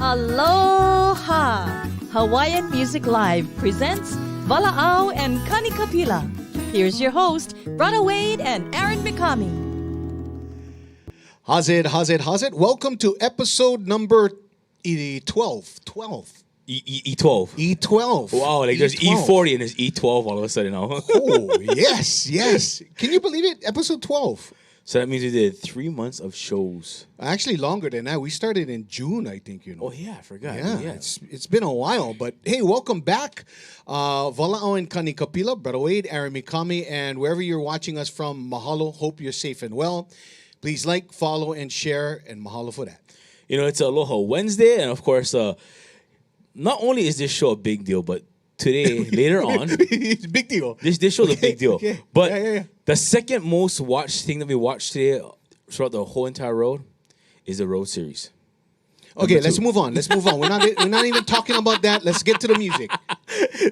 Aloha! Hawaiian Music Live presents Vala'au and Kanikapila. Here's your host, Bruddah Wade and Aaron Mikami. How's it? Welcome to episode number 12. 12. E12. E12. Wow, like there's E12. E40 and there's E12 all of a sudden now. Oh, yes. Can you believe it? Episode 12. So that means we did 3 months of shows. Actually, longer than that. We started in June, I think, Oh, yeah, I forgot. Yeah, it's been a while. But, hey, welcome back. Vala'au and Kanikapila, Bruddah Wade, Aaron Mikami, and wherever you're watching us from, mahalo. Hope you're safe and well. Please like, follow, and share, and mahalo for that. You know, it's Aloha Wednesday, and of course, not only is this show a big deal, but today, later on, It's a big deal. this show's a big deal. Okay. But Yeah. the second most watched thing that we watched today throughout the whole entire road is the road series. Okay, Number let's two. move on. We're not even talking about that. Let's get to the music.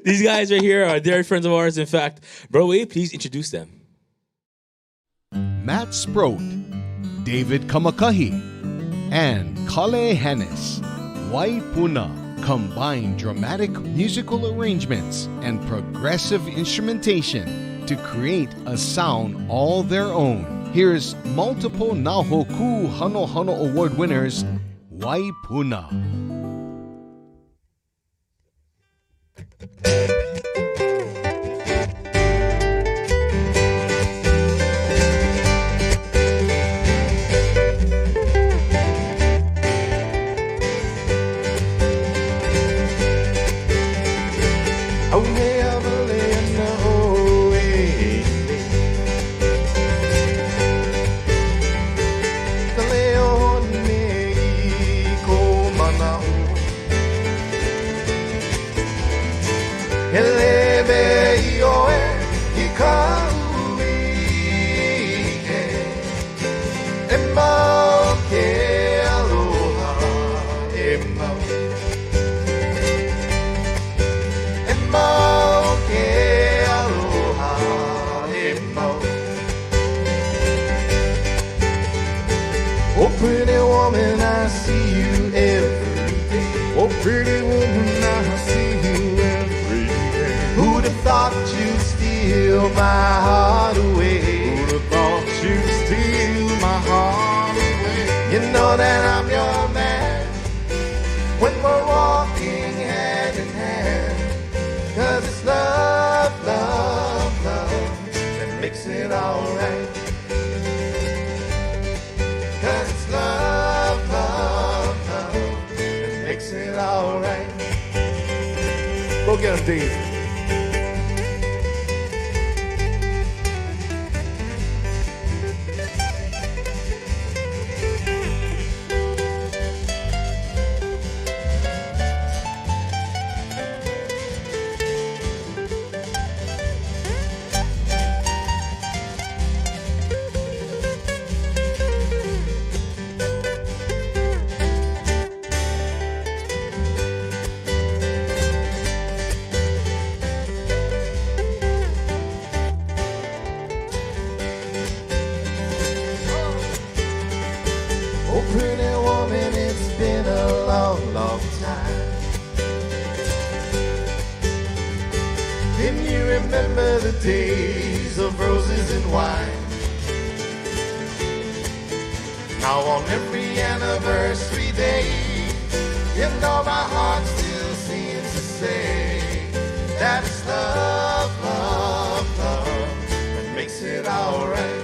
These guys right here are dear friends of ours. In fact, Bruddah Wade, please introduce them. Matt Sproat, David Kamakahi, and Kale Hannes. Waipuna combine dramatic musical arrangements and progressive instrumentation to create a sound all their own. Here's multiple Nahoku Hano Hano Award winners, Waipuna. Oh, pretty woman, I see you every day. Oh, pretty woman, I see you every day. Who'd have thought you'd steal my heart away? Who'd have thought you'd steal my heart away? You know that I'm your man when we're walking hand in hand. 'Cause it's love, love, love that makes it alright. 'Cause it's love, love, love that makes it alright. Go get 'em, Dave. Oh, pretty woman, it's been a long, long time. Can you remember the days of roses and wine? Now on every anniversary day, you know my heart still seems to say that it's love, love, love that makes it alright.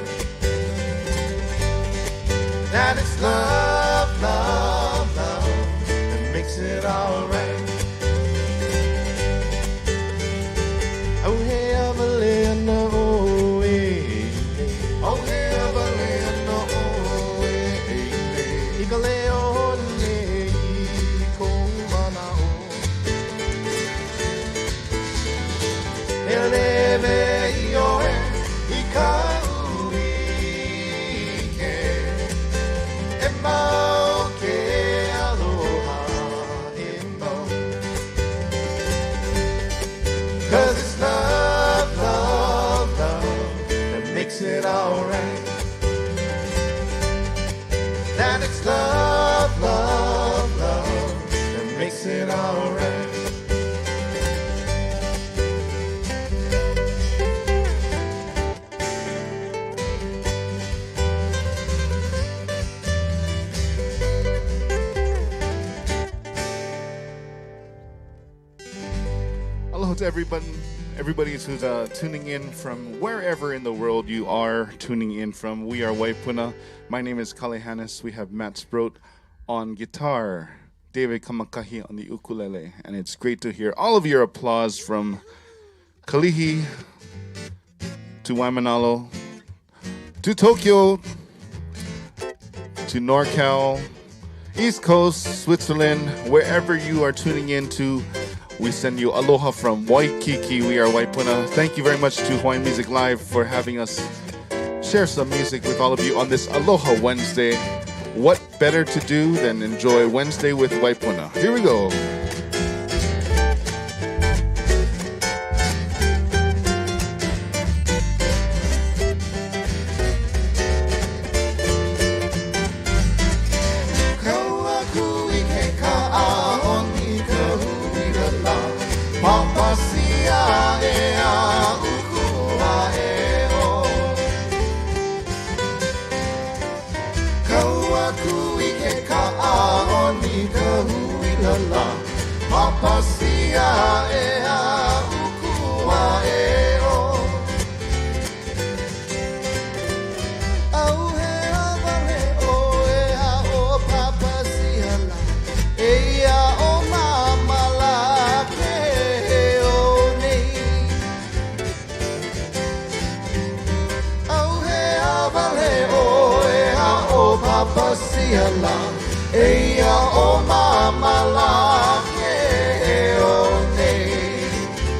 That it's love, love, love that makes it alright. Oh, hey, Evelina, oh, hey, hey. Oh, hey, Evelina, oh, hey, hey. Ikaleo, hey, ikomana, oh. Eleve, ioe, ikaui, Emma, que aloha, Emma. 'Cause it's love, love, love that makes it alright. That it's love, love, love makes it alright. Aloha to everybody who's tuning in from wherever in the world you are tuning in from. We are Waipuna. My name is Kalehanis. We have Matt Sproat on guitar, David Kamakahi on the ukulele, and it's great to hear all of your applause from Kalihi to Waimanalo to Tokyo to NorCal, East Coast, Switzerland, wherever you are tuning in to. We send you aloha from Waikiki. We are Waipuna. Thank you very much to Hawai'i Music Live for having us share some music with all of you on this Aloha Wednesday. What better to do than enjoy Wednesday with Waipuna? Here we go.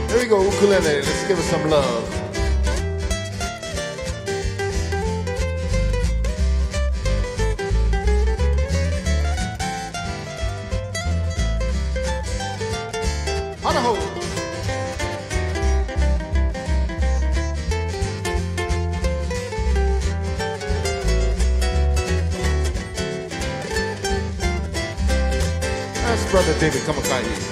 There we go, ukulele. Let's give it some love. Hanaho. That's Brother David Kamakahi.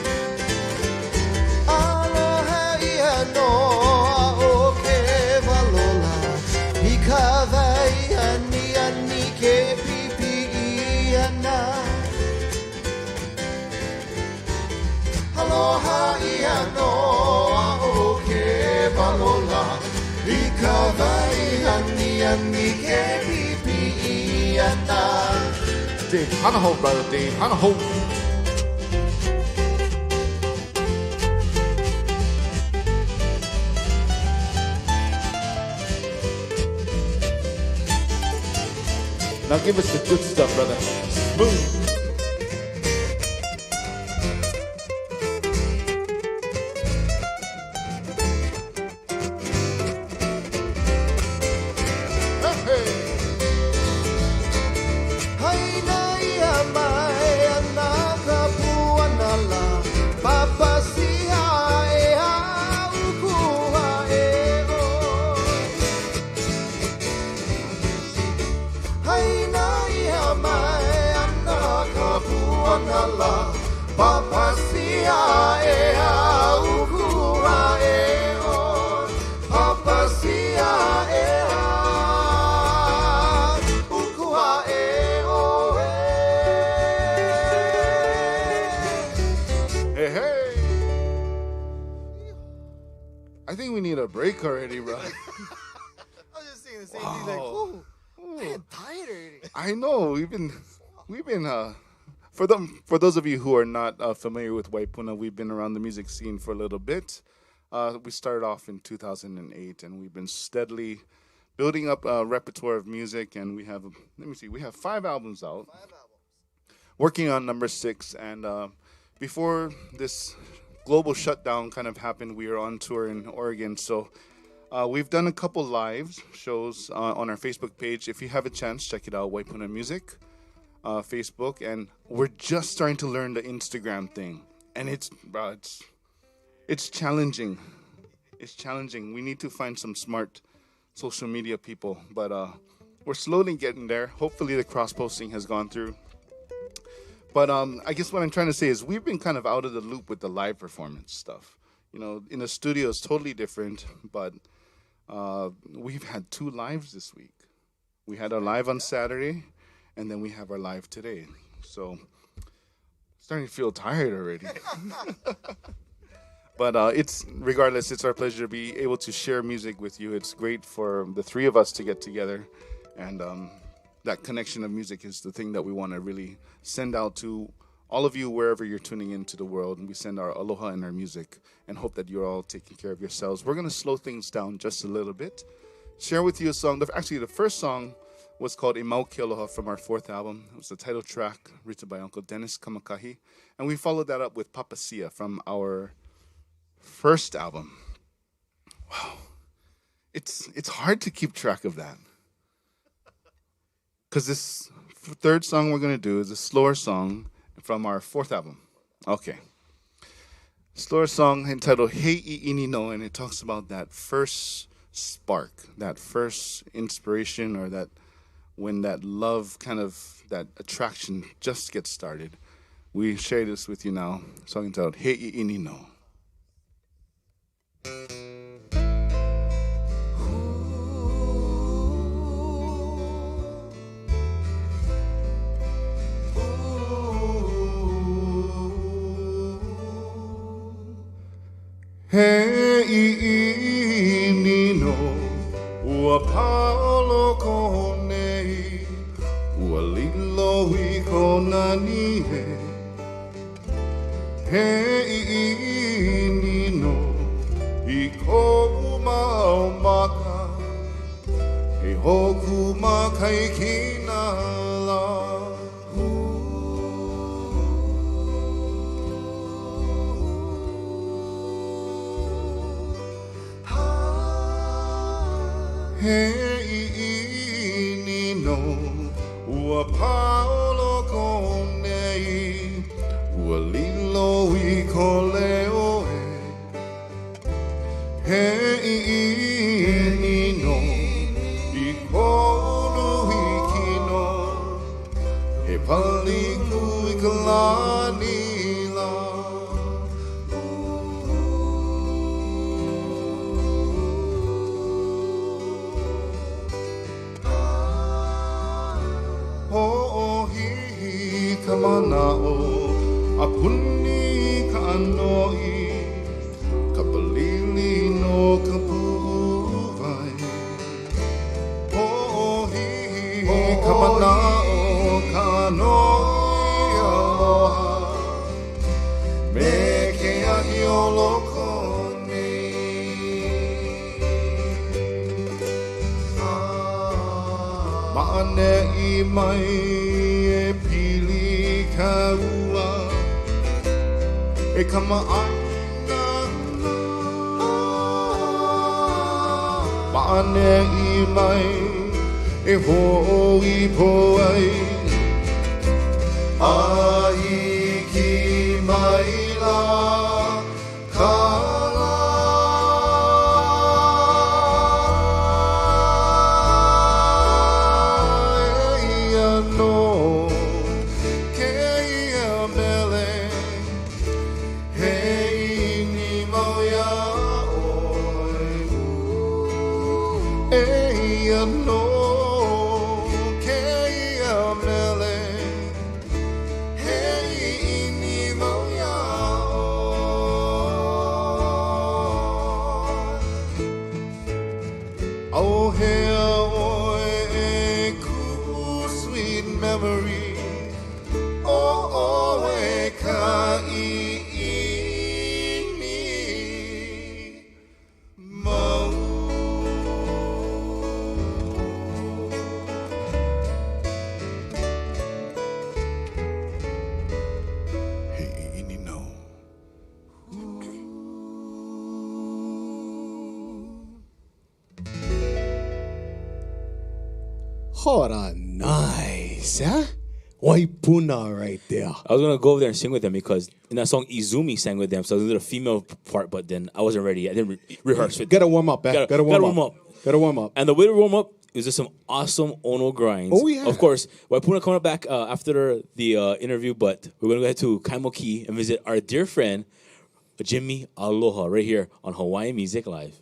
Aloha ia noa o ke palola, ika vai ani ani ke pipi iana. Dave, hanaho, brother Dave, hanaho. Now give us the good stuff, brother. Smooth. I think we need a break already, bro. I was just saying the same thing. Like, ooh, I'm tired already. I know we've been for those of you who are not familiar with Waipuna, we've been around the music scene for a little bit. We started off in 2008, and we've been steadily building up a repertoire of music. And we have, we have 5 albums out. 5 albums. Working on number 6, and before this global shutdown kind of happened, we were on tour in Oregon. So we've done a couple live shows on our Facebook page. If you have a chance, check it out, Waipuna Music, Facebook. And we're just starting to learn the Instagram thing. And it's challenging. It's challenging. We need to find some smart social media people. But we're slowly getting there. Hopefully the cross-posting has gone through. But I guess what I'm trying to say is we've been kind of out of the loop with the live performance stuff. In the studio it's totally different, but we've had 2 lives this week. We had our live on Saturday, and then we have our live today. So starting to feel tired already. But regardless, it's our pleasure to be able to share music with you. It's great for the 3 of us to get together, and that connection of music is the thing that we want to really send out to all of you wherever you're tuning into the world. And we send our aloha and our music and hope that you're all taking care of yourselves. We're going to slow things down just a little bit. Share with you a song. Actually, the first song was called Imau Ke Aloha from our 4th album. It was the title track written by Uncle Dennis Kamakahi. And we followed that up with Papasia from our 1st album. Wow. It's hard to keep track of that. Because this 3rd song we're going to do is a slower song from our 4th album. Okay. Slower song entitled Hei Ini no, and it talks about that first spark, that first inspiration, or that when that love that attraction just gets started. We share this with you now. Song entitled Hei Ini no. Hei ini no, ua paolo ko nei, ua lilo I kona nie. Hei ini no, I ko'u maka, he hoku makai kina la. Hei ini no, ua paolo ko nei, ua lilo I ko leo e. Hei ini no, I ko'u kino, he paliku I ka lani la. Kamanao, apuni ka anoi, ka palili no ka pu'ai. Ho'i kamanao ka anoi aloha, me ke ahi o loko nei. Ma'ane I mai e pili kaua, e kama'aina ma'ane I mai e ho'i po'ai, ai ki mai la kala. Oh, here, oh, a cool, sweet memory. Oh, oh, a kaini mau. Hey, ini no. Hold on, nice, huh? Waipuna right there. I was gonna go over there and sing with them because in that song Izumi sang with them, so I did a female part, but then I wasn't ready. I didn't rehearse with Gotta them. warm up, eh? Gotta warm up. Gotta warm up. And the way to warm up was just some awesome Ono grinds. Oh, yeah. Of course, Waipuna coming back after the interview, but we're going to go ahead to Kaimoki and visit our dear friend, Jimmy Aloha, right here on Hawaiian Music Live.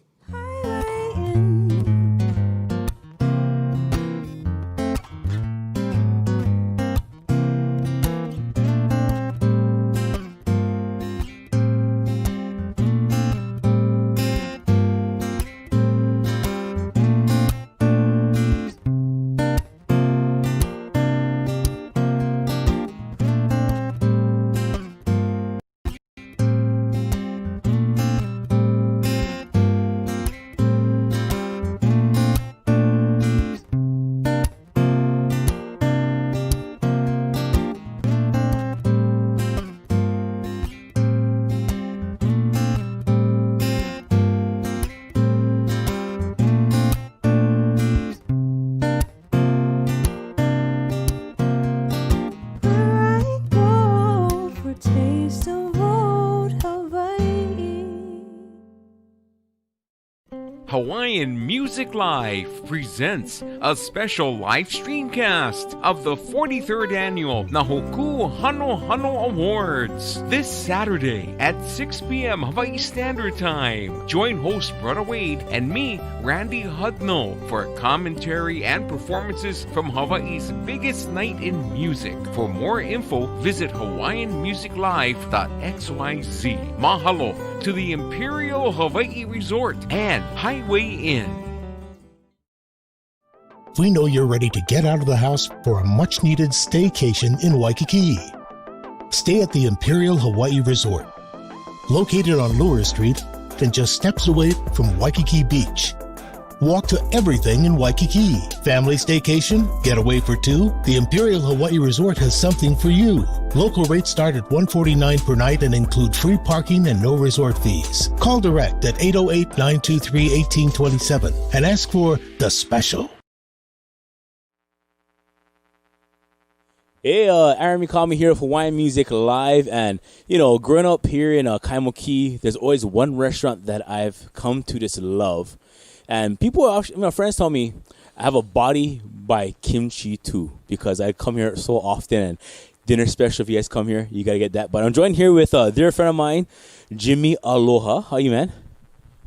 Hawaiian Music Live presents a special live streamcast of the 43rd Annual Nahoku Hano Hano Awards this Saturday at 6 p.m. Hawaii Standard Time. Join host Bruddah Wade and me, Randy Hudno, for commentary and performances from Hawaii's biggest night in music. For more info, visit hawaiianmusiclive.xyz. Mahalo to the Imperial Hawaii Resort and Highway Inn. We know you're ready to get out of the house for a much-needed staycation in Waikiki. Stay at the Imperial Hawaii Resort, located on Lure Street and just steps away from Waikiki Beach. Walk to everything in Waikiki. Family staycation, getaway for two. The Imperial Hawaii Resort has something for you. Local rates start at $149 per night and include free parking and no resort fees. Call direct at 808-923-1827 and ask for the special. Hey, Aaron Mikami here of Hawaiian Music Live, and growing up here in Kaimoki, there's always one restaurant that I've come to just love, and people, actually, my friends tell me I have a body by Kimchi too, because I come here so often, and dinner special, if you guys come here, you gotta get that. But I'm joined here with a dear friend of mine, Jimmy Aloha. How you, man?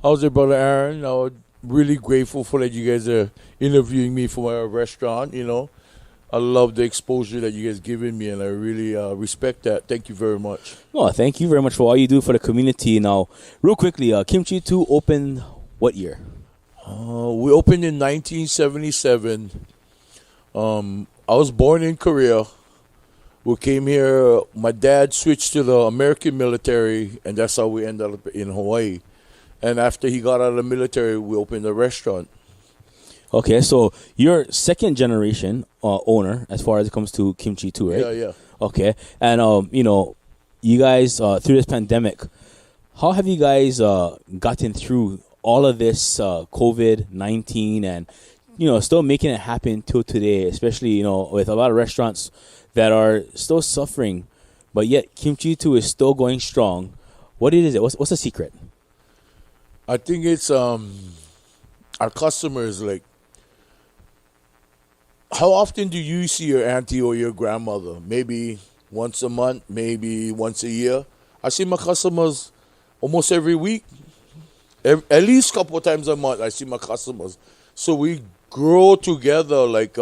How's it, brother Aaron? Really grateful for that you guys are interviewing me for my restaurant. I love the exposure that you guys given me, and I really respect that. Thank you very much. Well, thank you very much for all you do for the community. Now, real quickly, Kimchi 2 opened what year? We opened in 1977. I was born in Korea. We came here. My dad switched to the American military, and that's how we ended up in Hawaii. And after he got out of the military, we opened a restaurant. Okay, so you're second generation owner as far as it comes to Kimchi too, right? Yeah. Okay, and you guys through this pandemic, how have you guys gotten through all of this COVID-19 and still making it happen till today? Especially with a lot of restaurants that are still suffering, but yet Kimchi 2 is still going strong. What is it? What's the secret? I think it's our customers. Like, how often do you see your auntie or your grandmother? Maybe once a month, maybe once a year. I see my customers almost every week. At least a couple of times a month, I see my customers. So we grow together. Like,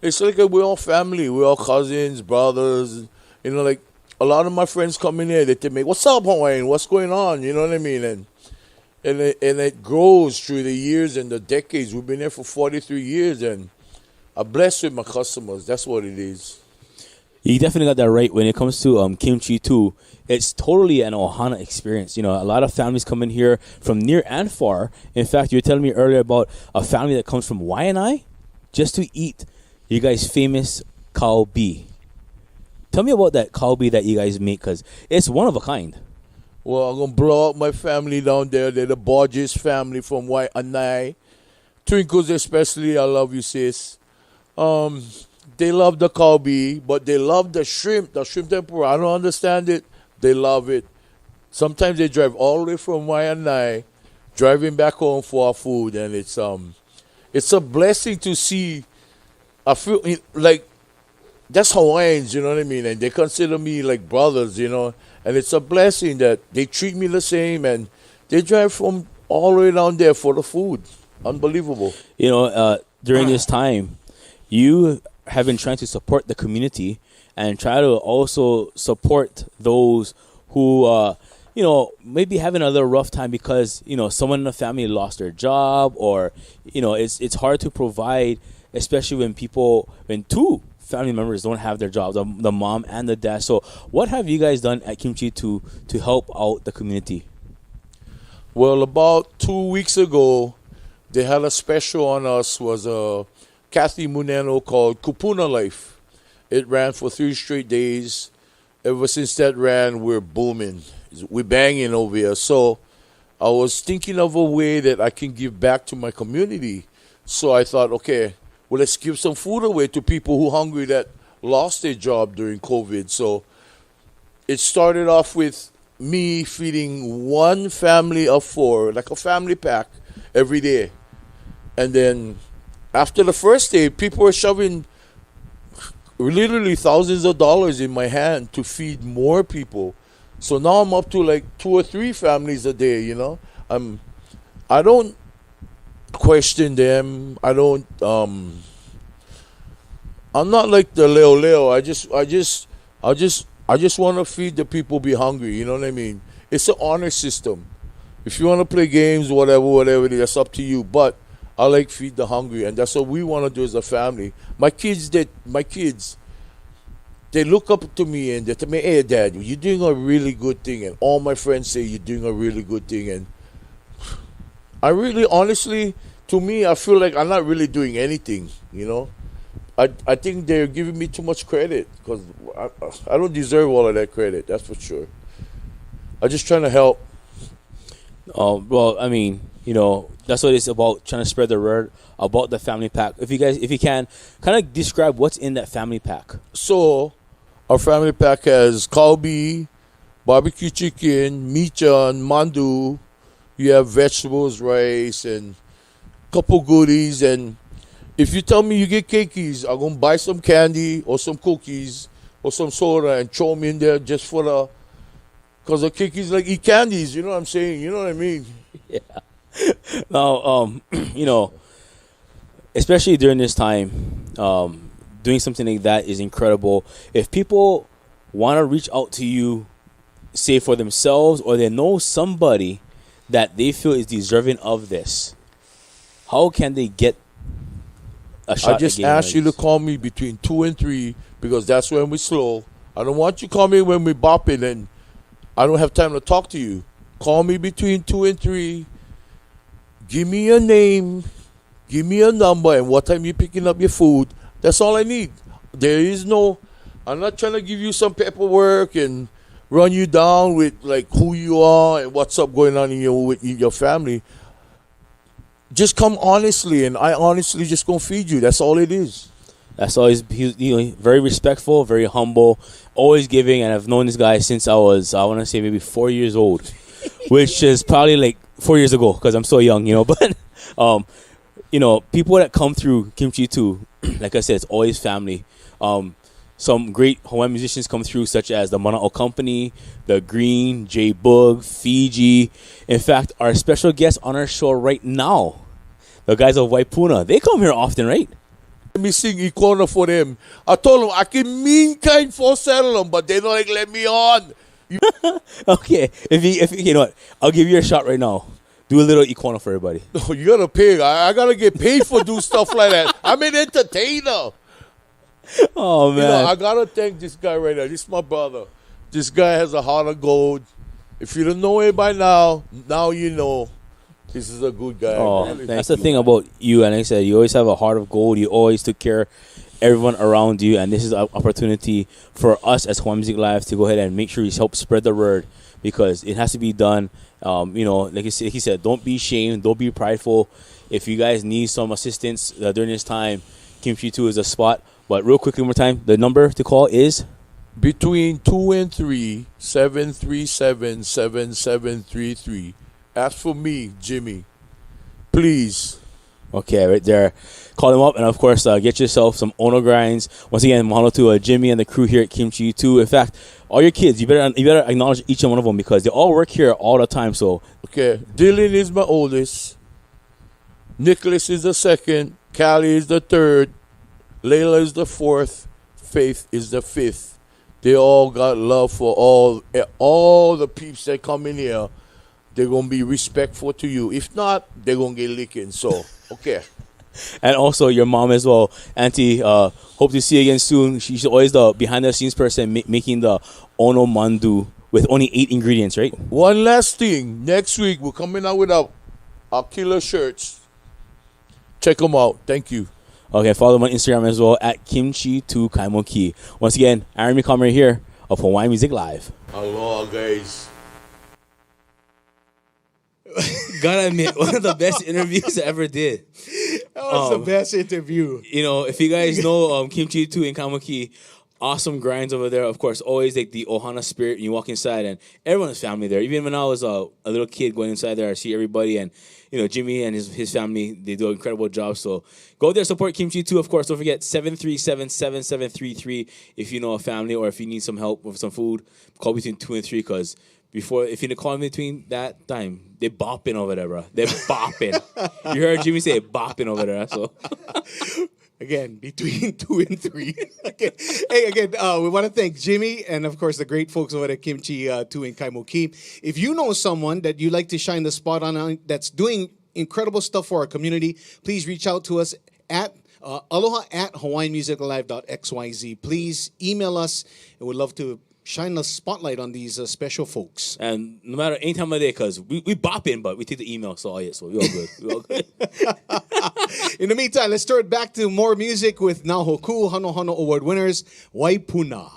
it's like we're all family. We're all cousins, brothers. Like a lot of my friends come in here. They tell me, "What's up, Hawaiian? What's going on?" You know what I mean? And it grows through the years and the decades. We've been there for 43 years, and I'm blessed with my customers. That's what it is. You definitely got that right. When it comes to Kimchi 2, it's totally an ohana experience. A lot of families come in here from near and far. In fact, you were telling me earlier about a family that comes from Waianae just to eat you guys' famous kalbi. Tell me about that kalbi that you guys make, because it's one of a kind. Well, I'm going to blow up my family down there. They're the Borges family from Waianae. Twinkles especially, I love you, sis. They love the kalbi, but they love the shrimp tempura. I don't understand it. They love it. Sometimes they drive all the way from Waianae, driving back home for our food, and it's it's a blessing to see. I feel like that's Hawaiians, you know what I mean? And they consider me like brothers, you know. And it's a blessing that they treat me the same and they drive from all the way down there for the food. Unbelievable. You know, during this time, you have been trying to support the community and try to also support those who, you know, maybe having a little rough time because, you know, someone in the family lost their job or, you know, it's hard to provide, especially when two family members don't have their jobs, the mom and the dad. So what have you guys done at Kimchi to help out the community? Well, about 2 weeks ago, they had a special on us, was a Kathy Muneno called Kupuna Life. It ran for 3 straight days. Ever since that ran, we're booming. We're banging over here. So I was thinking of a way that I can give back to my community. So I thought, okay, well, let's give some food away to people who are hungry that lost their job during COVID. So it started off with me feeding one family of 4, like a family pack, every day. And then after the first day, people were shoving literally thousands of dollars in my hand to feed more people. So now I'm up to like 2 or 3 families a day, you know. I don't question them. I'm not like the Leo. I just want to feed the people be hungry, you know what I mean? It's an honor system. If you want to play games, whatever, that's up to you. But I like feed the hungry, and that's what we want to do as a family. My kids, they look up to me and they tell me, hey, Dad, you're doing a really good thing. And all my friends say you're doing a really good thing. And I really, honestly, to me, I feel like I'm not really doing anything, you know. I think they're giving me too much credit because I don't deserve all of that credit, that's for sure. I'm just trying to help. Well, I mean, you know, that's what it's about, trying to spread the word about the family pack. If you can, kind of describe what's in that family pack. So, our family pack has kalbi, barbecue chicken, michan, mandu. You have vegetables, rice, and couple goodies. And if you tell me you get keikis, I'm going to buy some candy or some cookies or some soda and throw them in there just for the... Because the keikis like eat candies, you know what I'm saying? You know what I mean? Yeah. Now, you know, especially during this time, doing something like that is incredible. If people want to reach out to you, say for themselves, or they know somebody that they feel is deserving of this, how can they get a shot? I just ask you to call me between 2 and 3 because that's when we're slow. I don't want you to call me when we're bopping and I don't have time to talk to you. Call me between 2 and 3. Give me your name. Give me a number and what time you're picking up your food. That's all I need. There is no... I'm not trying to give you some paperwork and run you down with like who you are and what's up going on in your family. Just come honestly, and I honestly just gonna feed you. That's all it is. That's always, you know, very respectful, very humble, always giving. And I've known this guy since I want to say maybe 4 years old, which is probably like 4 years ago because I'm so young, you know. But, you know, people that come through Kimchi too, like I said, it's always family. Some great Hawaiian musicians come through, such as the Mana'o Company, the Green, J Boog, Fiji. In fact, our special guest on our show right now, the guys of Waipuna, they come here often, right? Let me sing Icona for them. I told them I can mean kind for settle them, but they don't like let me on. Okay, if you know what, I'll give you a shot right now. Do a little Icona for everybody. No, you gotta pay. I gotta get paid for do stuff like that. I'm an entertainer. Oh, man. You know, I gotta thank this guy right now. This is my brother. This guy has a heart of gold. If you don't know it by now you know. This is a good guy. Oh, really. that's the thing about you. And like I said, you always have a heart of gold. You always took care of everyone around you. And this is an opportunity for us as Hawaiian Music Live to go ahead and make sure you help spread the word because it has to be done. You know, like he said, don't be ashamed. Don't be prideful. If you guys need some assistance during this time, Kimchi 2 is a spot. But real quickly, one more time, the number to call is? Between 2 and 3, 737-7733. Ask for me, Jimmy. Please. Okay, right there. Call them up, and of course, get yourself some Ono grinds. Once again, mahalo to Jimmy and the crew here at Kimchi too. In fact, all your kids, you better acknowledge each and one of them because they all work here all the time. So Okay, Dylan is my oldest. Nicholas is the second. Callie is the third. Layla is the fourth. Faith is the fifth. They all got love for all the peeps that come in here. They're gonna be respectful to you. If not, they're gonna get licking. So okay. and also your mom as well, Auntie. Hope to see you again soon. She's always the behind the scenes person making the Ono mandu with only 8 ingredients, right? One last thing. Next week we're coming out with our killer shirts. Check them out. Thank you. Okay, follow them on Instagram as well at Kimchi2Kaimoki. Once again, Aaron Mikami here of Hawaii Music Live. Aloha, guys. Gotta admit, one of the best interviews I ever did. That was the best interview. You know, if you guys know Kimchi 2 in Kaimoki, awesome grinds over there. Of course, always like the Ohana spirit. And you walk inside and everyone's family there. Even when I was a little kid going inside there, I see everybody. And, you know, Jimmy and his family, they do an incredible job. So go there, support Kimchi 2. Of course, don't forget 737-7733 if you know a family or if you need some help with some food. Call between 2 and 3 because if you need to call in between that time, they bopping over there, bro. They're bopping. You heard Jimmy say bopping over there. So Again, between 2 and 3. Okay. Hey, again, we want to thank Jimmy and, of course, the great folks over at Kimchi 2 in Kaimoki. If you know someone that you'd like to shine the spot on that's doing incredible stuff for our community, please reach out to us at aloha@hawaiianmusicalive.xyz. Please email us, and we'd love to shine the spotlight on these special folks. and no matter any time of day, because we bopping, but we take the email. So so we all good. We all good. In the meantime, let's throw it back to more music with Nahoku Hano Hano Award winners, Waipuna.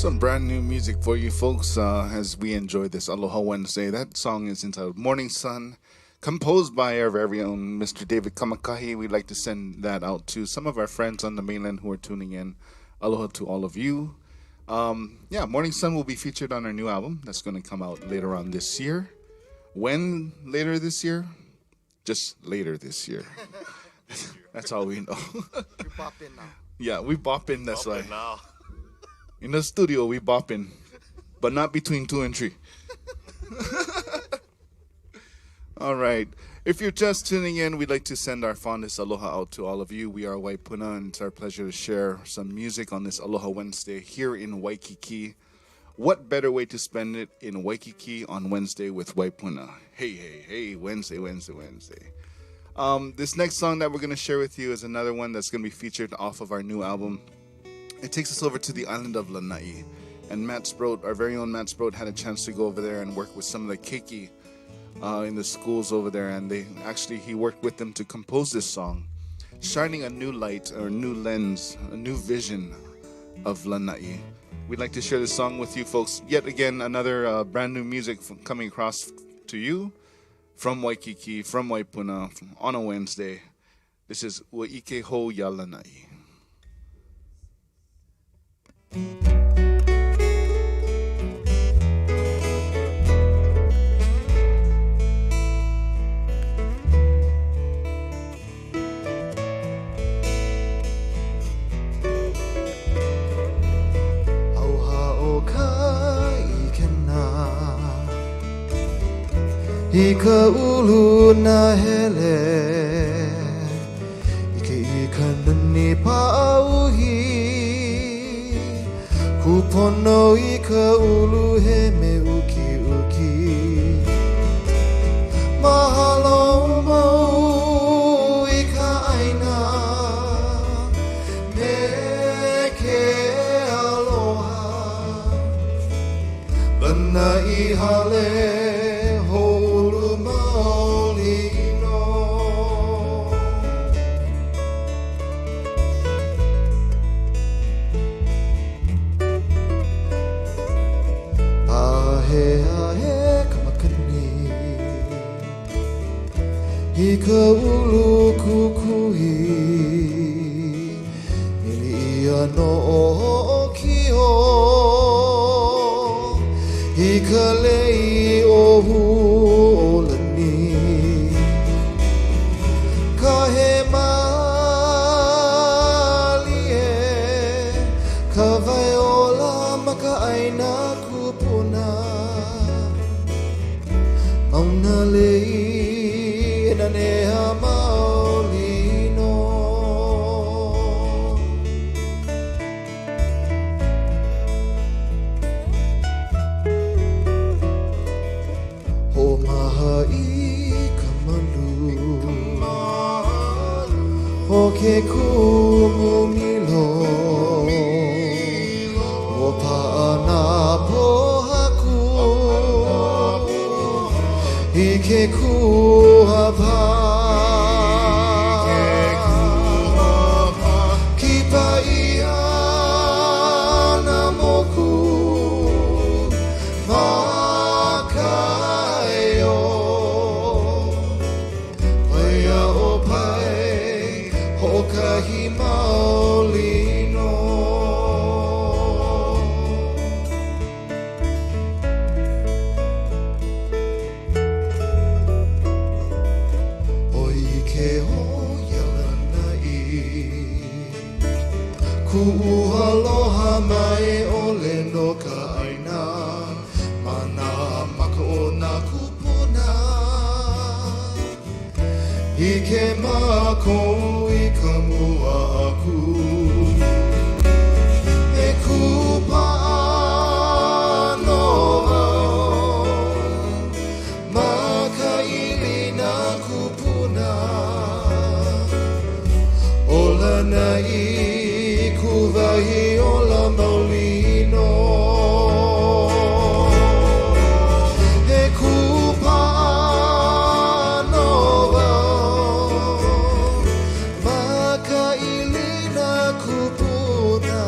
Some brand new music for you folks as we enjoy this Aloha Wednesday. That song is entitled Morning Sun, composed by our very own Mr. David Kamakahi. We'd like to send that out to some of our friends on the mainland who are tuning in. Aloha to all of you. Morning Sun will be featured on our new album that's going to come out later on this year. When later this year? Just later this year. That's all we know. We pop in now. Yeah, we bop in, that's why. Now. In the studio, we bop in, but not between 2 and 3. All right. If you're just tuning in, we'd like to send our fondest aloha out to all of you. We are Waipuna, and it's our pleasure to share some music on this Aloha Wednesday here in Waikiki. What better way to spend it in Waikiki on Wednesday with Waipuna? Hey, Wednesday. This next song that we're going to share with you is another one that's going to be featured off of our new album. It takes us over to the island of Lanai. And Matt Sprott, our very own Matt Sprott, had a chance to go over there and work with some of the keiki in the schools over there. And he worked with them to compose this song, shining a new light or a new lens, a new vision of Lanai. We'd like to share this song with you folks. Yet again, another brand new music coming across to you from Waikiki, from Waipuna, on a Wednesday. This is Wa'ike Ho Ya Lanai. Ika ulu na hele Ika nani pauhi Kupono ika ulu he me uki Mahalo mau ika aina Me ke aloha Lana I hale Ika ulu kukui Nili ia no kio Ika lei ohu olani Ka he mali e Ka vaiola maka aina kupuna Mauna lei Neha maulino Ho maha I kamalu Ho ke kumumilo Ho paana pohaku I ke kuhapa Kipa ia na moku Makaio Paia o pai Hokahi maulino Ku'aloha mai ole no ka aina Mana maka o na kupuna Ike mako I ka mua aku E kupa anova Maka ili na kupuna Ola na Kuvahi ola maulino He kupa nova Maka ilina kupuna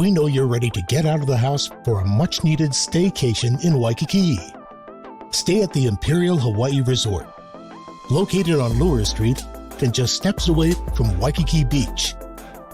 we know you're ready to get out of the house for a much-needed staycation in Waikiki. Stay at the Imperial Hawai'i Resort, located on Lure Street and just steps away from Waikiki Beach.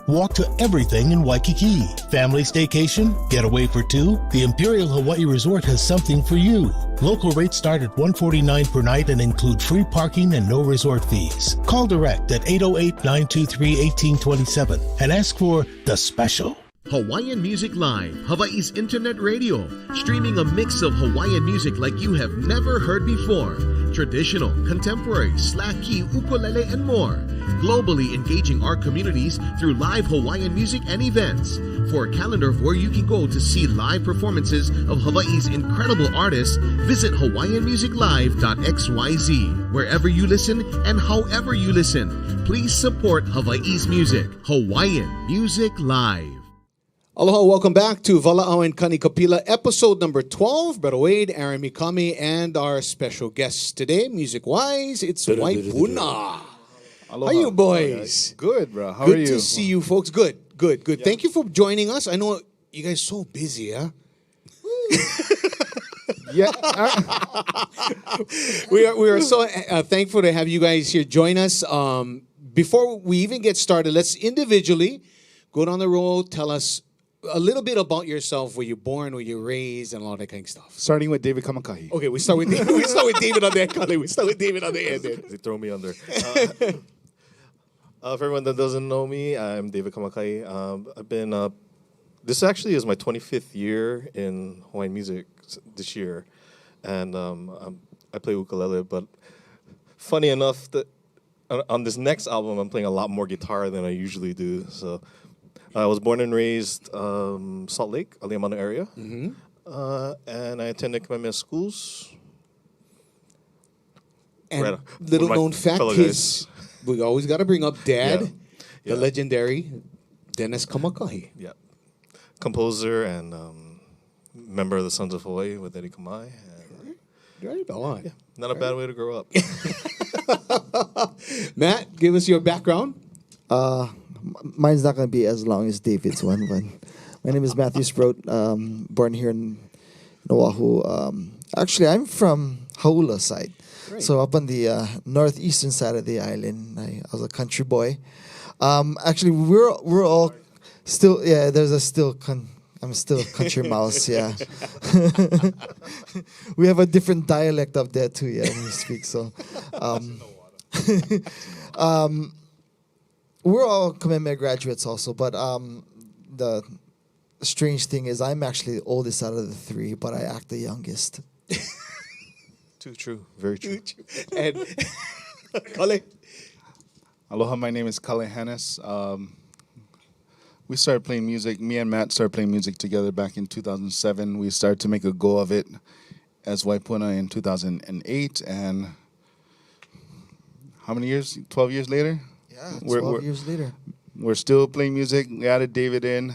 Walk to everything in Waikiki. Family staycation? Getaway for two? The Imperial Hawai'i Resort has something for you. Local rates start at $149 per night and include free parking and no resort fees. Call direct at 808-923-1827 and ask for The Special. Hawaiian Music Live, Hawaii's internet radio, streaming a mix of Hawaiian music like you have never heard before. Traditional, contemporary, slack key, ukulele, and more. Globally engaging our communities through live Hawaiian music and events. For a calendar of where you can go to see live performances of Hawaii's incredible artists, visit hawaiianmusiclive.xyz. Wherever you listen and however you listen, please support Hawaii's music. Hawaiian Music Live. Aloha, welcome back to Vala'au and Kanikapila, episode number 12. Brother Wade, Aaron Mikami, and our special guest today, music-wise, it's Waipuna. Aloha. How you boys? Good, bro. How Good are you? to see you folks. Good. Thank you for joining us. I know you guys so busy, huh? Yeah. We are so thankful to have you guys here join us. Before we even get started, let's individually go down the road, tell us a little bit about yourself, where you're born, where you're raised, and all that kind of stuff. Starting with David Kamakahi. Okay, we start with David. We start with David on that, Kali. We start with David on the end. They throw me under. For everyone that doesn't know me, I'm David Kamakai. I've been, this actually is my 25th year in Hawaiian music this year. And I play ukulele, but funny enough, that on this next album, I'm playing a lot more guitar than I usually do. So I was born and raised Salt Lake, Aliamana area. Mm-hmm. And I attended Kamehameha schools. And little known fact is, we always got to bring up Dad, the legendary Dennis Kamakahi. Yeah. Composer and member of the Sons of Hawaii with Eddie Kamai. Right on. Yeah, not a bad way to grow up. Matt, give us your background. Mine's not going to be as long as David's one, but my name is Matthew Sprout, born here in Oahu. Actually, I'm from Haula side. Great. So up on the northeastern side of the island. I was a country boy. Actually, we're all still, I'm still a country mouse, yeah. We have a different dialect up there too, when we speak, so. We're all Kamehameha graduates also, but the strange thing is I'm actually the oldest out of the three, but I act the youngest. Too true. Very true. And Kale. Aloha, my name is Kale Hannes. We started playing music. Me and Matt started playing music together back in 2007. We started to make a go of it as Waipuna in 2008. And how many years? 12 years later? Yeah, 12 years later. We're still playing music. We added David in.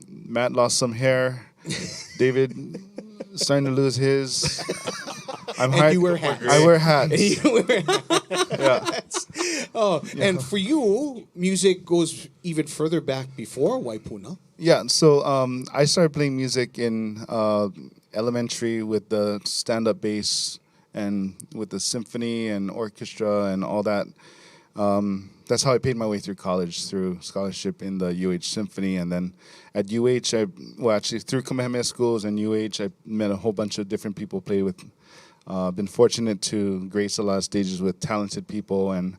Matt lost some hair. David starting to lose his. You wear hats. I wear hats. You wear hats. Oh, yeah. And for you, music goes even further back before Waipuna. Yeah, so I started playing music in elementary with the stand-up bass and with the symphony and orchestra and all that. That's how I paid my way through college, through scholarship in the UH Symphony. And then at UH, through Kamehameha schools and UH, I met a whole bunch of different people, played with. Been fortunate to grace a lot of stages with talented people. And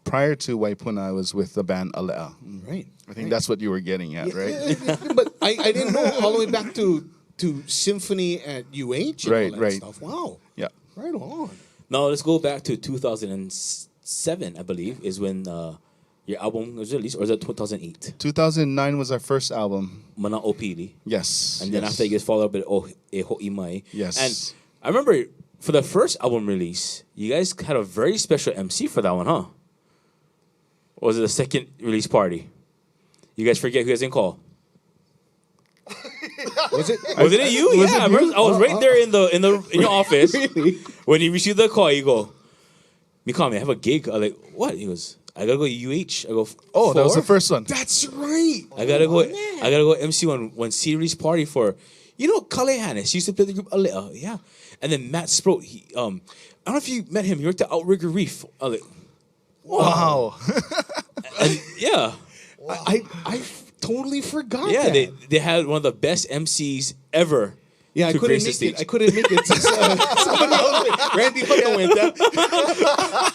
prior to Waipuna, I was with the band Alea. Right. I think that's what you were getting at, right? But I didn't know all the way back to Symphony at UH and all that stuff. Wow. Yeah. Right on. Now, let's go back to 2007, I believe, is when your album was released, or is it 2008? 2009 was our first album. Mana Opili. Yes. And then after you guys followed up with E Ho'i Mai. Yes. And I remember for the first album release, you guys had a very special MC for that one, huh? Or was it the second release party? You guys forget who you guys didn't call? Was it you? Yeah, I was right there in your office. Really? When you received the call, you go, Mikami, I have a gig. I'm like, what? He goes, I gotta go UH. I go. Oh, that was the 4. first one. That's right. I gotta go. I gotta go MC one series party for, Kale Hannes. He used to play the group a little, yeah. And then Matt Sproat. I don't know if you met him. He worked at Outrigger Reef. Wow. And, yeah. I totally forgot. Yeah, that. they had one of the best MCs ever. Yeah, I to couldn't grace the make stage. it. I couldn't make it. Somebody else went. Randy Hooker went there.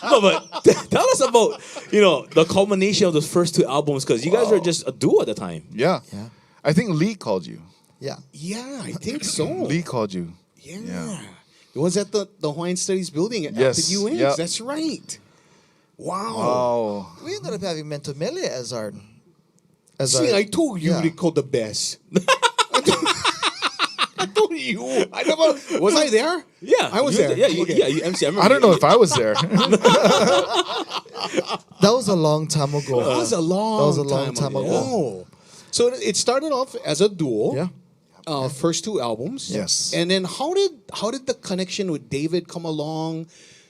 No, but tell us about the culmination of those first 2 albums, because you guys were just a duo at the time. Yeah. Yeah. I think Lee called you. Yeah. Yeah, I think so. Lee called you. Yeah. It was at the Hawaiian Studies building at Yes, the UH. yep. That's right. Wow. Oh. We ended up having Mento Mele as our. See, I told you yeah. they called the best. I told you. I never was I there? Yeah, I was you- there. Yeah, you, Okay. yeah, you MC. I don't know if I was there. That was a long time ago. That was a long time ago. ago. So it started off as a duo. Yeah. First 2 albums. Yes. And then how did the connection with David come along?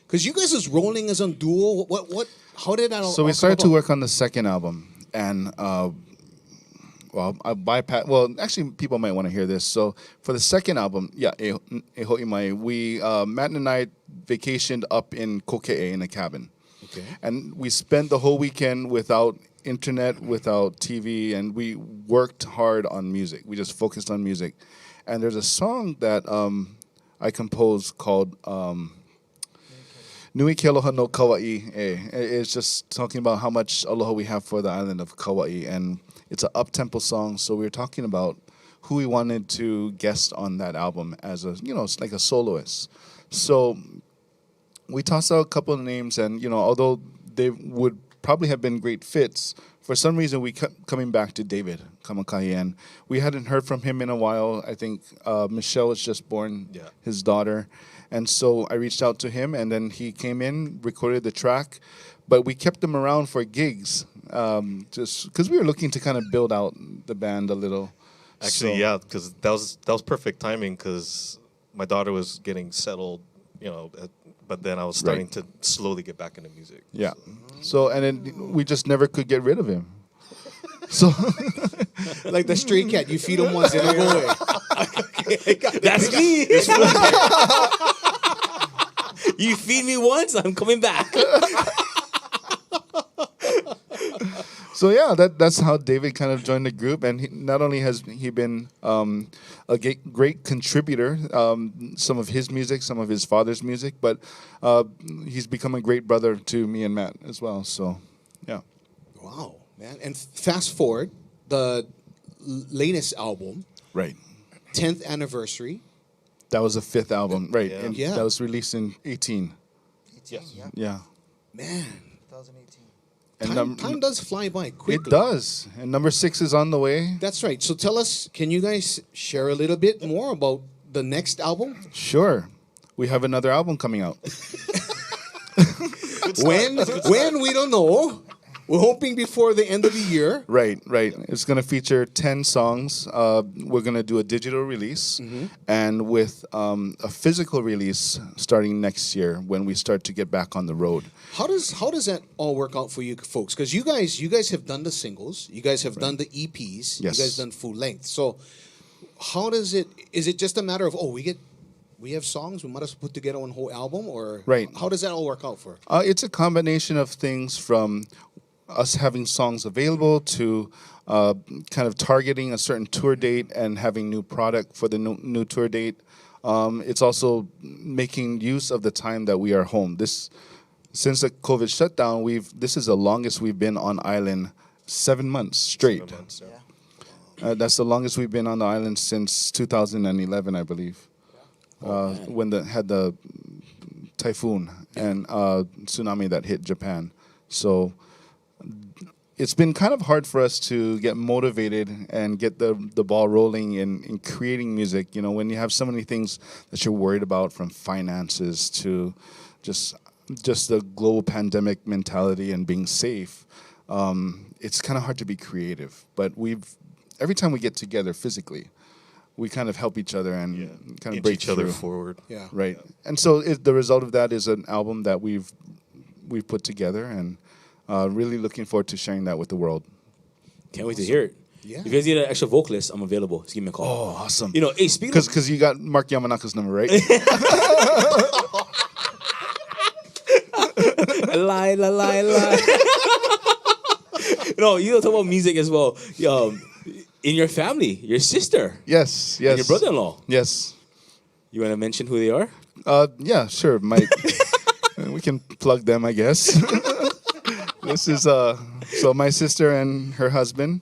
Because you guys was rolling as a duo. What? How did that? So we started to work on the second album, and I bypassed. Well, actually, people might want to hear this. So for the second album, Eho'imai, we Matt and I vacationed up in Kokee in a cabin. Okay. And we spent the whole weekend without internet, without TV, and we worked hard on music. We just focused on music. And there's a song that I composed called Nui Ke Aloha no Kauai. It's just talking about how much aloha we have for the island of Kauai. And it's an up-tempo song, so we were talking about who we wanted to guest on that album as a, it's like a soloist. So we tossed out a couple of names, and although they would probably have been great fits, for some reason we kept coming back to David Kamakahi, and we hadn't heard from him in a while. I think Michelle was just born, his daughter, and so I reached out to him, and then he came in, recorded the track, but we kept him around for gigs, just because we were looking to kind of build out the band a little. Actually, yeah, because that was perfect timing because my daughter was getting settled, but then I was starting to slowly get back into music. Yeah. So, and then we just never could get rid of him. So, like the stray cat, you feed him once and they go away. That's me. You feed me once, I'm coming back. So yeah, that's how David kind of joined the group, and not only has he been a great contributor, some of his music, some of his father's music, but he's become a great brother to me and Matt as well. So, yeah. Wow, man! And fast forward, the latest album, Right. 10th anniversary. That was the 5th album, right? Yeah. And Yeah. that was released in 18. Yes. Yeah. Man, 2018. And time does fly by quickly. It does. And number 6 is on the way. That's right. So tell us, can you guys share a little bit more about the next album? Sure. We have another album coming out. When we don't know. We're hoping before the end of the year. Right. It's going to feature 10 songs. We're going to do a digital release, and with a physical release starting next year when we start to get back on the road. How does that all work out for you folks? Because you guys have done the singles, you guys have done the EPs, Yes. you guys done full length. So how does it? Is it just a matter of we have songs, we might as well put together one whole album, or Right. How does that all work out for? It's a combination of things from us having songs available to kind of targeting a certain tour date and having new product for the new tour date. It's also making use of the time that we are home. Since the COVID shutdown, this is the longest we've been on island, 7 months straight. 7 months, yeah. That's the longest we've been on the island since 2011, I believe, when had the typhoon and tsunami that hit Japan. So it's been kind of hard for us to get motivated and get the ball rolling in creating music. When you have so many things that you're worried about, from finances to just the global pandemic mentality and being safe, it's kind of hard to be creative. But every time we get together physically, we kind of help each other and kind of Inch break each other through. forward. Yeah. Right. And so the result of that is an album that we've put together, and really looking forward to sharing that with the world. Can't wait to hear it. Yeah. If you guys need an extra vocalist, I'm available. Just give me a call. Oh, awesome. You know, hey, speaking of... Because you got Mark Yamanaka's number, right? lie. No, you don't talk about music as well. In your family, your sister. Yes. And your brother-in-law. Yes. You want to mention who they are? Yeah, sure. We can plug them, I guess. This is so my sister and her husband.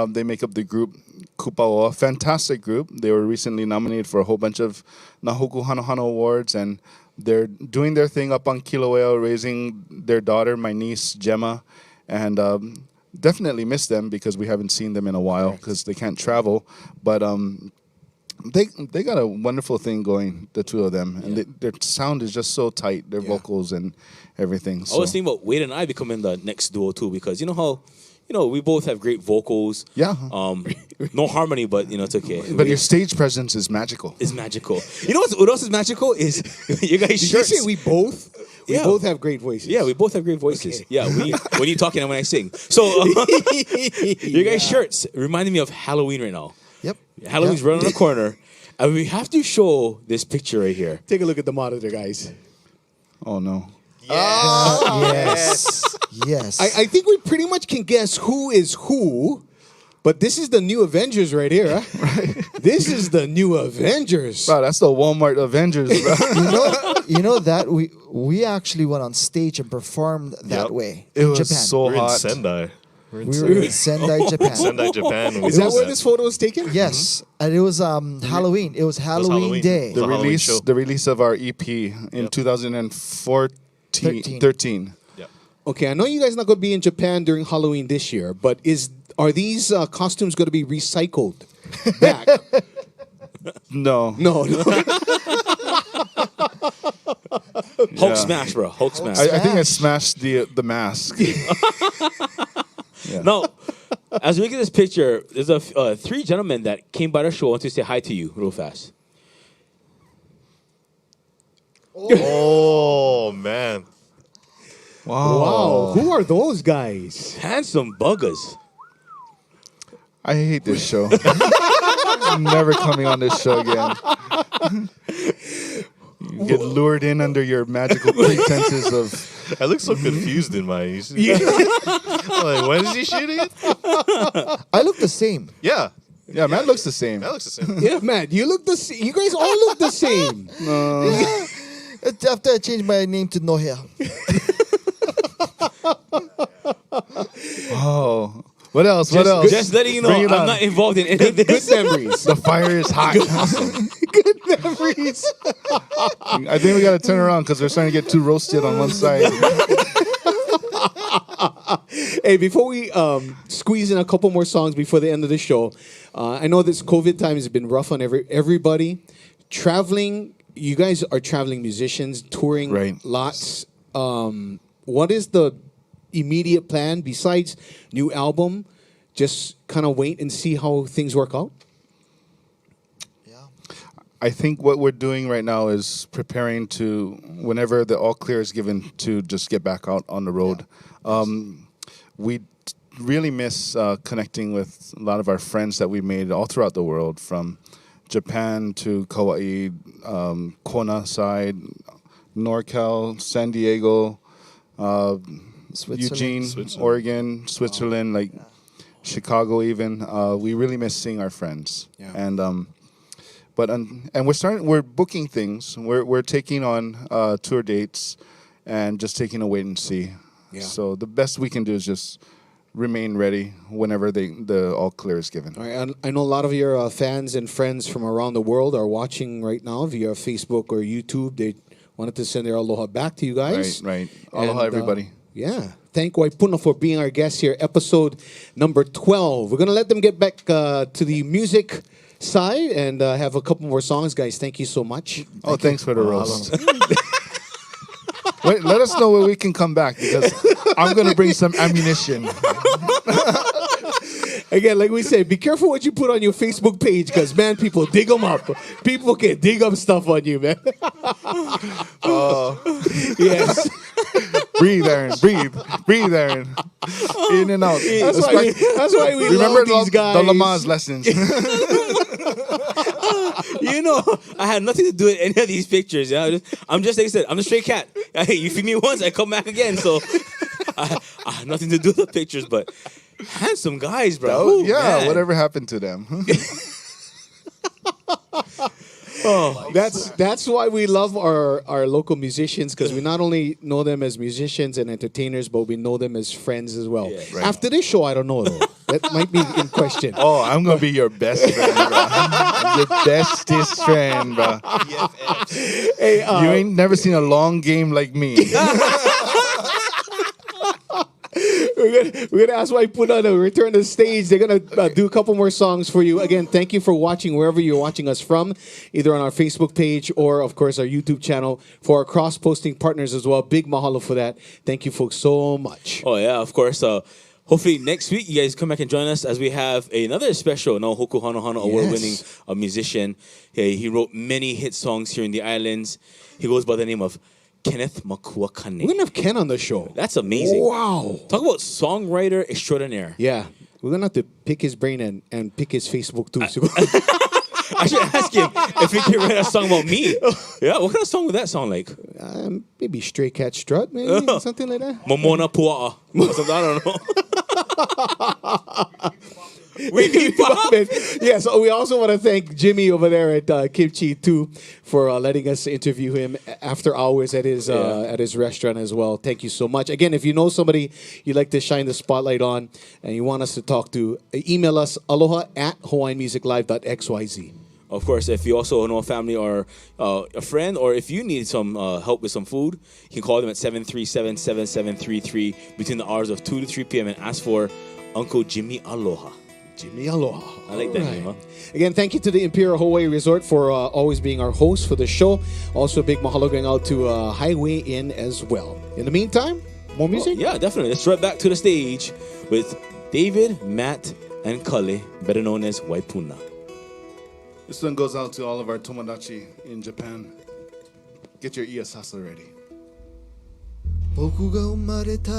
They make up the group Kupaoa. Fantastic group. They were recently nominated for a whole bunch of Nahoku Hanohano awards, and they're doing their thing up on Kilauea, raising their daughter, my niece Gemma, and definitely miss them because we haven't seen them in a while because they can't travel. But they got a wonderful thing going, the two of them, and their sound is just so tight. Their vocals and everything. I was thinking about Wade and I becoming the next duo too, because you know how, we both have great vocals. Yeah. No harmony, but it's okay. But your stage presence is magical. It's magical. You know what else is magical is you guys' Did shirts. you say we both? We both have great voices. Yeah, we both have great voices. Okay. Yeah, when you're talking and when I sing. So your guys' shirts reminding me of Halloween right now. Yep. Halloween's right on the corner. And we have to show this picture right here. Take a look at the monitor, guys. Oh, no. Yes. Yes. I think we pretty much can guess who is who, but this is the new Avengers right here. Huh? Right. This is the new Avengers. Bro, that's the Walmart Avengers, bro. you know that we actually went on stage and performed that way It in was Japan. so We're in hot. Sendai. We were in Sendai, Japan. Sendai, Japan. Is that where this photo was taken? Yes, and it was Halloween. It was Halloween Halloween. day. The Halloween show. The release of our EP in 2013. Okay, I know you guys not going to be in Japan during Halloween this year, but are these costumes going to be recycled back? No. Hulk smash, bro. Hulk smash. I think I smashed the mask. Now, as we look at this picture, there's three gentlemen that came by the show and to say hi to you real fast. Oh, man. Wow. Who are those guys? Handsome buggers. I hate this show. I'm never coming on this show again. You get lured in under your magical pretenses of... I look so confused in my... Like, when is he shooting it? I look the same. Yeah, Matt looks the same. That looks the same. Yeah, Matt, you look the same. You guys all look the same. After I changed my name to No Hair. Oh. What else? What else? Just letting you know, Bring it I'm on. not involved in any of this. Good memories. The fire is hot. Good memories. I think we got to turn around because we're starting to get too roasted on one side. Hey, before we squeeze in a couple more songs before the end of the show, I know this COVID time has been rough on everybody. Traveling, you guys are traveling musicians, touring lots. What is the immediate plan besides new album? Just kind of wait and see how things work out? I think what we're doing right now is preparing to, whenever the all clear is given, to just get back out on the road. We really miss connecting with a lot of our friends that we made all throughout the world, from Japan to Kauai, Kona side, NorCal, San Diego, Eugene, Oregon, Switzerland, Chicago even. We really miss seeing our friends. And we're booking things. We're taking on tour dates and just taking a wait and see. So the best we can do is just remain ready whenever the all clear is given. All right, and I know a lot of your fans and friends from around the world are watching right now via Facebook or YouTube. They wanted to send their aloha back to you guys. Right. Aloha, everybody. Thank Waipuna for being our guest here, episode number 12. We're going to let them get back to the music side and have a couple more songs, guys. Thank you so much. Thanks for the roast. Wait, let us know when we can come back, because I'm going to bring some ammunition. Again, like we said, be careful what you put on your Facebook page, because, man, people dig them up. People can dig up stuff on you, man. Yes. Breathe, Aaron. Breathe, Aaron. In and out. That's why we Remember love these guys. the Lamaze lessons. You know, I had nothing to do with any of these pictures. Yeah, I'm just like I said, I'm a stray cat. You feed me once, I come back again. So I have nothing to do with the pictures, but handsome guys, bro. Oh, Ooh, yeah, man. whatever happened to them? That's why we love our local musicians, because we not only know them as musicians and entertainers, but we know them as friends as well. Yeah. Right. After this show, I don't know though. That might be in question. Oh, I'm gonna be your best friend, bro. I'm your bestest friend, bro. Hey, You ain't never seen a long game like me. we're gonna ask Waipuna to return to the stage. They're gonna do a couple more songs for you. Again, thank you for watching wherever you're watching us from, either on our Facebook page or, of course, our YouTube channel. For our cross-posting partners as well, big mahalo for that. Thank you, folks, so much. Oh yeah, of course. Hopefully next week you guys come back and join us as we have another special, Hoku Hano Hano award-winning musician. He wrote many hit songs here in the islands. He goes by the name of Kenneth Makua Kane. We're gonna have Ken on the show. That's amazing. Wow. Talk about songwriter extraordinaire. Yeah, we're gonna have to pick his brain and pick his Facebook too. I should ask him if he can write a song about me. Yeah, what kind of song would that sound like? Maybe Stray Cat Strut, maybe something like that. Momona Pua'a. Or something, I don't know. We pop. Yeah, so we also want to thank Jimmy over there at Kimchi too for letting us interview him after hours at his restaurant as well. Thank you so much. Again, if you know somebody you'd like to shine the spotlight on and you want us to talk to, email us aloha@hawaiianmusiclive.xyz. Of course, if you also know a family or a friend, or if you need some help with some food, you can call them at 737-7733 between the hours of 2 to 3 p.m. and ask for Uncle Jimmy Aloha. Jimmy Aloha. I like that name, huh? Again, thank you to the Imperial Hawaii Resort for always being our host for the show. Also, a big mahalo going out to Highway Inn as well. In the meantime, more music? Yeah, definitely. Let's right back to the stage with David, Matt, and Kale, better known as Waipuna. This one goes out to all of our tomodachi in Japan. Get your iasasa ready. 僕が生まれた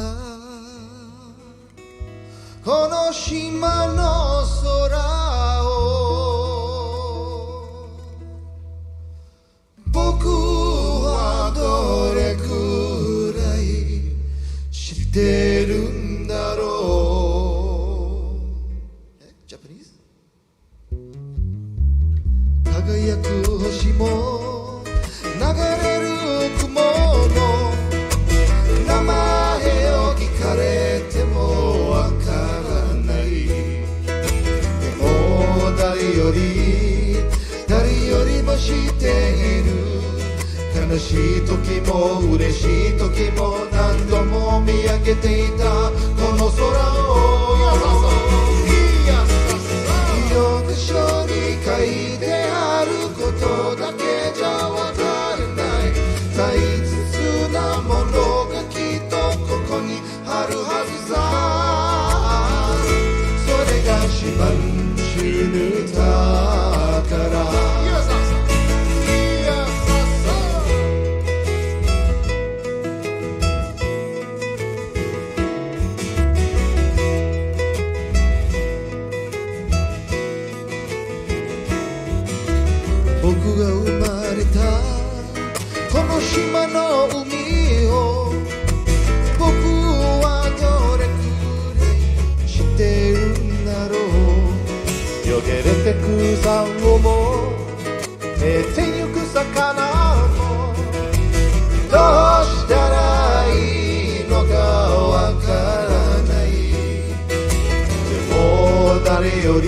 この島の空を僕はどれくらい知ってるんだろう Japanese? 輝く星も流れる雲も名前を聞かれてもわからないでも誰よりも知っている悲しい時も嬉しい時も何度も見上げていたこの空を読書に書いてあることだけじゃわからない大切なものがきっとここにあるはずさそれが一番知る宝僕が生まれたこの島の海を僕はどれくらい知ってるんだろうよけれてくサンゴも寝てゆく魚もどうしたらいいのかわからないでも誰より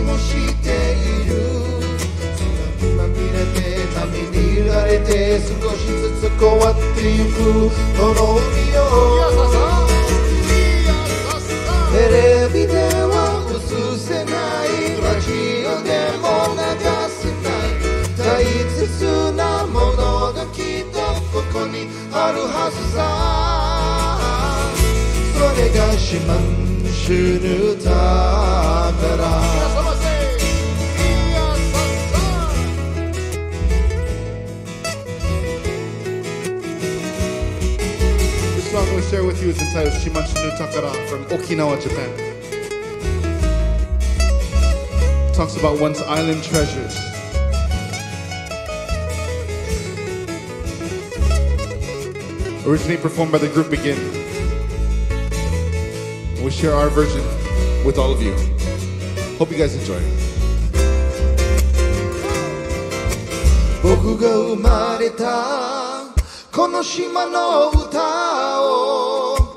も知っている空にまみれて波に揺られて少しずつ変わってゆくこの海をテレビでは映せないラジオでも流せない大切なものがきっとここにあるはずさそれが一番知る宝 entitled Shimachi no Takara from Okinawa, Japan. Talks about one's island treasures. Originally performed by the group Begin. We share our version with all of you. Hope you guys enjoy it. 僕が生まれたこの島の歌を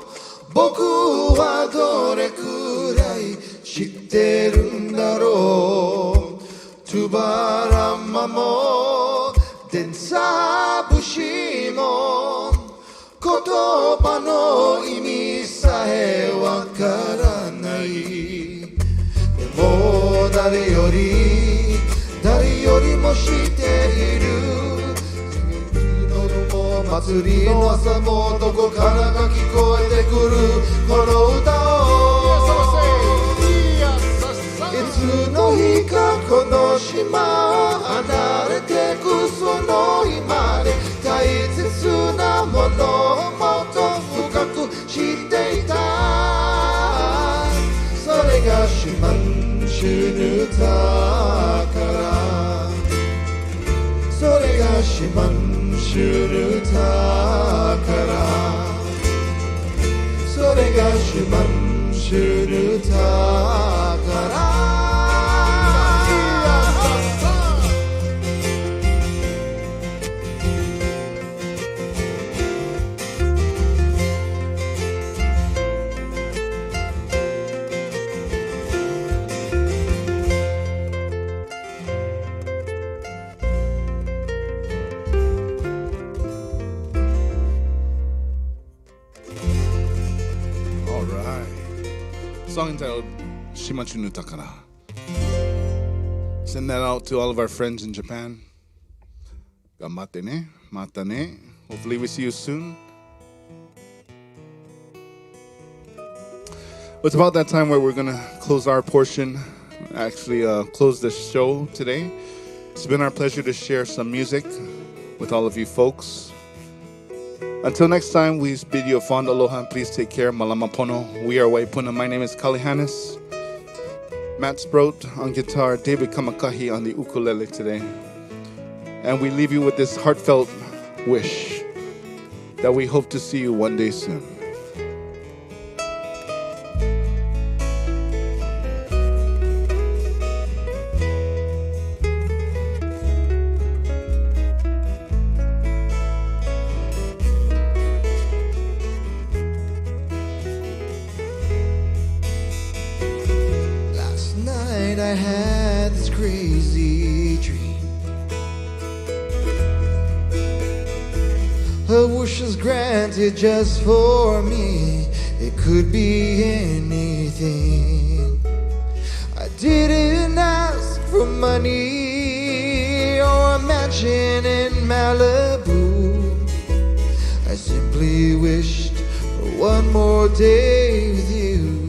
僕はどれくらい知ってるんだろうトゥバラマも電サ節も言葉の意味さえわからないでも誰よりも知っている祭りの朝もどこからか聞こえてくるこの歌をいつの日かこの島を離れてくその日まで大切なものをもっと深く知っていたそれが島んしゅぬたからそれが島んしゅぬたからそれが島んしゅぬたからSong entitled Shimachi no Takara. Send that out to all of our friends in Japan. Gambatte ne, mata ne. Hopefully we see you soon. It's about that time where we're going to close our portion, actually close the show today. It's been our pleasure to share some music with all of you folks. Until next time, we bid you a fond aloha and please take care. Malama pono. We are Waipuna. My name is Kalihanis. Matt Sproat on guitar, David Kamakahi on the ukulele today. And we leave you with this heartfelt wish that we hope to see you one day soon. I had this crazy dream. A wish was granted just for me. It could be anything. I didn't ask for money or a mansion in Malibu. I simply wished for one more day with you.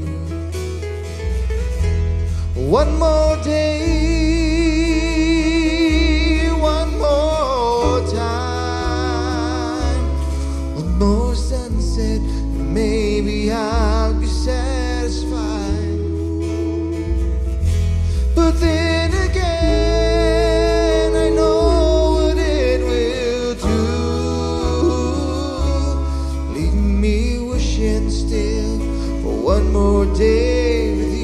One more day, one more time, one more sunset, and maybe I'll be satisfied. But then again, I know what it will do. Leave me wishing still for one more day with you.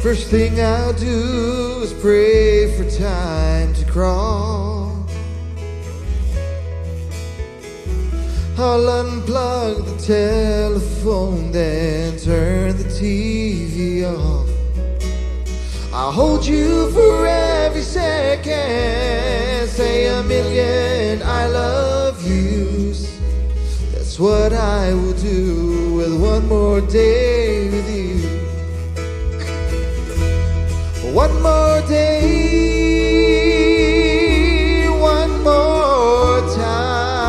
First thing I'll do is pray for time to crawl. I'll unplug the telephone, then turn the TV off. I'll hold you for every second, say a million I love yous. That's what I will do with one more day with you. One more day, one more time.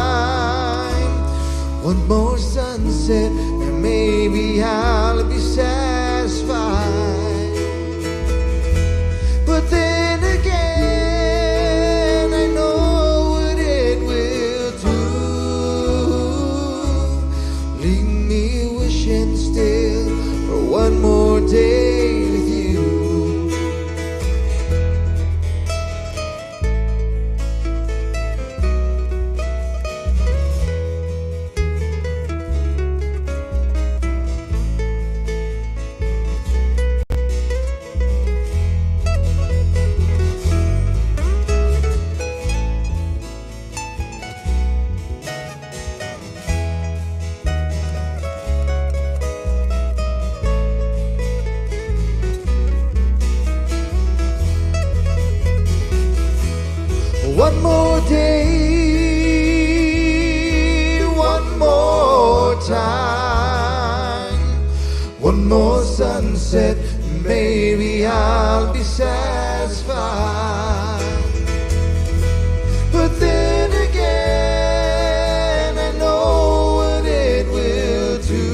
one more sunset, maybe I'll be satisfied. But then again, I know what it will do.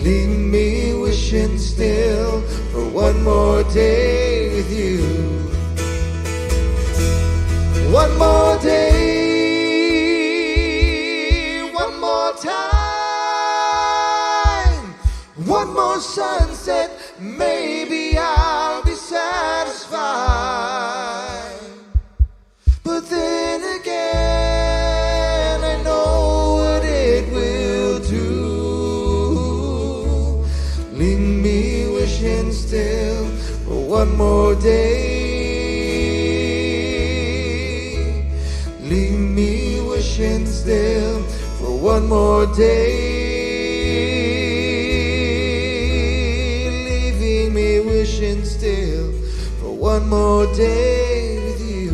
Leave me wishing still for one more day with you. One more day, one more time, one more sunset, maybe I'll be satisfied. But then again, I know what it will do. Leave me wishing still for one more day. Leave me wishing still for one more day. Leaving me wishing still for one more day with you.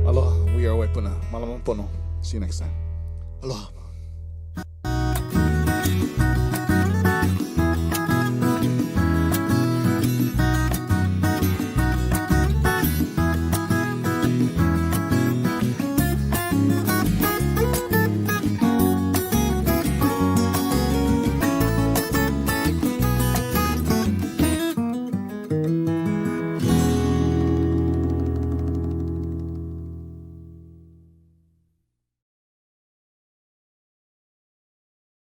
Aloha, we are Waipuna. Malamang pono. See you next time. Aloha.